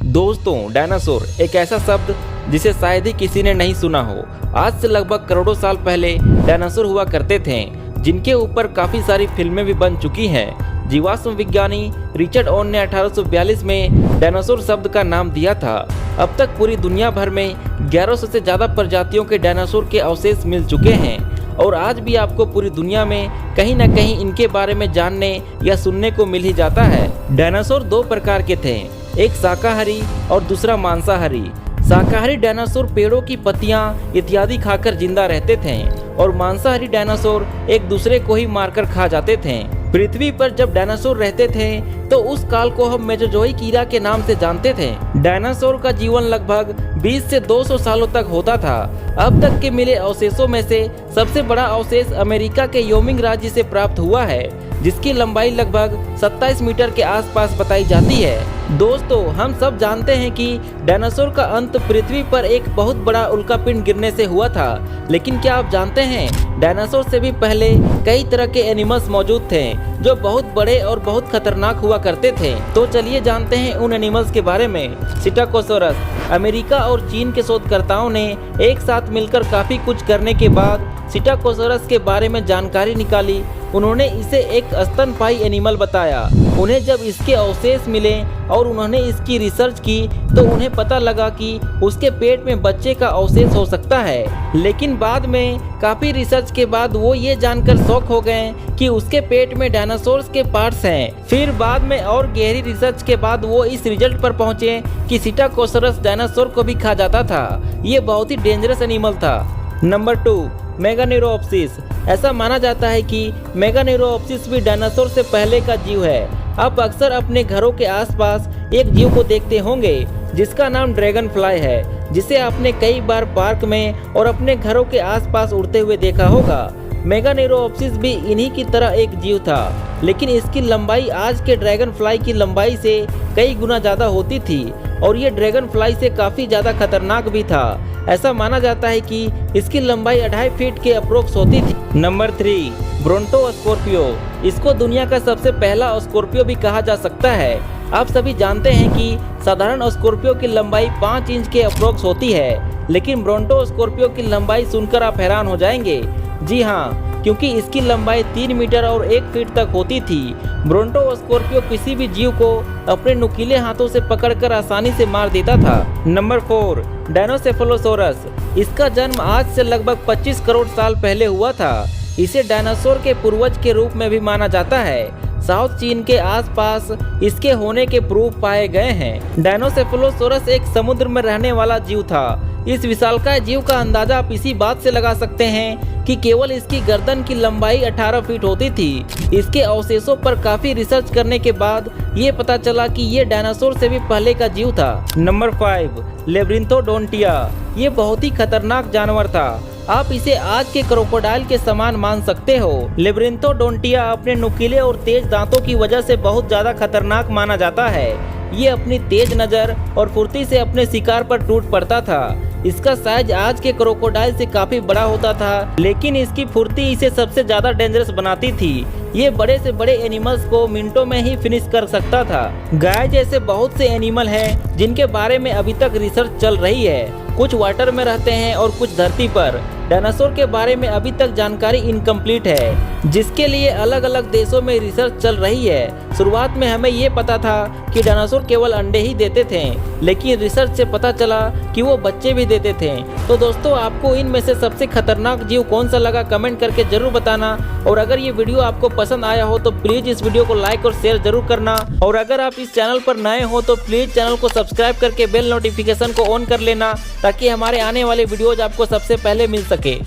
दोस्तों, डायनासोर एक ऐसा शब्द जिसे शायद ही किसी ने नहीं सुना हो। आज से लगभग करोड़ों साल पहले डायनासोर हुआ करते थे, जिनके ऊपर काफ़ी सारी फिल्में भी बन चुकी हैं। जीवाश्म विज्ञानी रिचर्ड ऑन ने 1842 में डायनासोर शब्द का नाम दिया था। अब तक पूरी दुनिया भर में 1100 से ज़्यादा प्रजातियों के डायनासोर के अवशेष मिल चुके हैं और आज भी आपको पूरी दुनिया में कहीं न कहीं इनके बारे में जानने या सुनने को मिल ही जाता है। डायनासोर दो प्रकार के थे, एक शाकाहारी और दूसरा मांसाहारी। शाकाहारी डायनासोर पेड़ों की पत्तियां इत्यादि खाकर जिंदा रहते थे और मांसाहारी डायनासोर एक दूसरे को ही मारकर खा जाते थे। पृथ्वी पर जब डायनासोर रहते थे तो उस काल को हम मेसोजोइक ईरा के नाम से जानते थे। डायनासोर का जीवन लगभग 20 से 200 सालों तक होता था। अब तक के मिले अवशेषों में से सबसे बड़ा अवशेष अमेरिका के योमिंग राज्य से प्राप्त हुआ है, जिसकी लंबाई लगभग 27 मीटर के आसपास बताई जाती है। दोस्तों, हम सब जानते हैं कि डायनासोर का अंत पृथ्वी पर एक बहुत बड़ा उल्कापिंड गिरने से हुआ था, लेकिन क्या आप जानते हैं डायनासोर से भी पहले कई तरह के एनिमल्स मौजूद थे जो बहुत बड़े और बहुत खतरनाक हुआ करते थे। तो चलिए जानते हैं उन एनिमल्स के बारे में। सिटाकोसोरस। अमेरिका और चीन के शोधकर्ताओं ने एक साथ मिलकर काफी कुछ करने के बाद सिटाकोसोरस के बारे में जानकारी निकाली। उन्होंने इसे एक स्तनपायी एनिमल बताया। उन्हें जब इसके अवशेष मिले और उन्होंने इसकी रिसर्च की तो उन्हें पता लगा कि उसके पेट में बच्चे का अवशेष हो सकता है। लेकिन बाद में काफ़ी रिसर्च के बाद वो ये जानकर शॉक हो गए कि उसके पेट में डायनासोर्स के पार्ट्स हैं। फिर बाद में और गहरी रिसर्च के बाद वो इस रिजल्ट पर पहुंचे कि सिटाकोसोरस डायनासोर को भी खा जाता था। ये बहुत ही डेंजरस एनिमल था। नंबर 2, मेगानेरोप्सिस। ऐसा माना जाता है कि मेगानेरोप्सिस भी डायनासोर से पहले का जीव है। आप अक्सर अपने घरों के आसपास एक जीव को देखते होंगे जिसका नाम ड्रैगन फ्लाई है, जिसे आपने कई बार पार्क में और अपने घरों के आसपास उड़ते हुए देखा होगा। मेगानेरोप्सिस भी इन्हीं की तरह एक जीव था, लेकिन इसकी लंबाई आज के ड्रैगन फ्लाई की लंबाई से कई गुना ज़्यादा होती थी और ये ड्रैगन फ्लाई से काफ़ी ज़्यादा खतरनाक भी था। ऐसा माना जाता है कि इसकी लंबाई 2.5 फीट के अप्रोक्स होती थी। नंबर 3, ब्रोंटोस्कॉर्पियो। इसको दुनिया का सबसे पहला स्कॉर्पियो भी कहा जा सकता है। आप सभी जानते हैं कि साधारण स्कॉर्पियो की लंबाई 5 इंच के अप्रोक्स होती है, लेकिन ब्रोंटोस्कॉर्पियो की लंबाई सुनकर आप हैरान हो जाएंगे। जी हाँ, क्योंकि इसकी लंबाई 3 मीटर और 1 फीट तक होती थी। ब्रोंटोस्कॉर्पियो किसी भी जीव को अपने नुकीले हाथों से पकड़कर आसानी से मार देता था। नंबर 4, डायनोसेफलोसोरस। इसका जन्म आज से लगभग 25 करोड़ साल पहले हुआ था। इसे डायनासोर के पूर्वज के रूप में भी माना जाता है। साउथ चीन के आसपास इसके होने के प्रूफ पाए गए हैं। डायनोसेफलोसोरस एक समुद्र में रहने वाला जीव था। इस विशालकाय जीव का अंदाजा आप इसी बात से लगा सकते हैं कि केवल इसकी गर्दन की लंबाई 18 फीट होती थी। इसके अवशेषों पर काफी रिसर्च करने के बाद ये पता चला कि ये डायनासोर से भी पहले का जीव था। नंबर 5, लेब्रिंथोडोंटिया। ये बहुत ही खतरनाक जानवर था। आप इसे आज के क्रोकोडाइल के समान मान सकते हो। लेब्रिंथोडोंटिया अपने नुकीले और तेज दांतों की वजह से बहुत ज्यादा खतरनाक माना जाता है। ये अपनी तेज नज़र और फुर्ती से अपने शिकार पर टूट पड़ता था। इसका साइज आज के क्रोकोडाइल से काफी बड़ा होता था, लेकिन इसकी फुर्ती इसे सबसे ज्यादा डेंजरस बनाती थी। ये बड़े से बड़े एनिमल्स को मिनटों में ही फिनिश कर सकता था। गाय जैसे बहुत से एनिमल हैं जिनके बारे में अभी तक रिसर्च चल रही है। कुछ वाटर में रहते हैं और कुछ धरती पर। डायनासोर के बारे में अभी तक जानकारी इनकम्प्लीट है, जिसके लिए अलग अलग देशों में रिसर्च चल रही है। शुरुआत में हमें ये पता था कि डायनासोर केवल अंडे ही देते थे, लेकिन रिसर्च से पता चला कि वो बच्चे भी देते थे। तो दोस्तों, आपको इनमें से सबसे खतरनाक जीव कौन सा लगा कमेंट करके जरूर बताना। और अगर ये वीडियो आपको पसंद आया हो तो प्लीज इस वीडियो को लाइक और शेयर जरूर करना। और अगर आप इस चैनल पर नए हो तो प्लीज चैनल को सब्सक्राइब करके बेल नोटिफिकेशन को ऑन कर लेना, ताकि हमारे आने वाले वीडियोज आपको सबसे पहले मिल सके।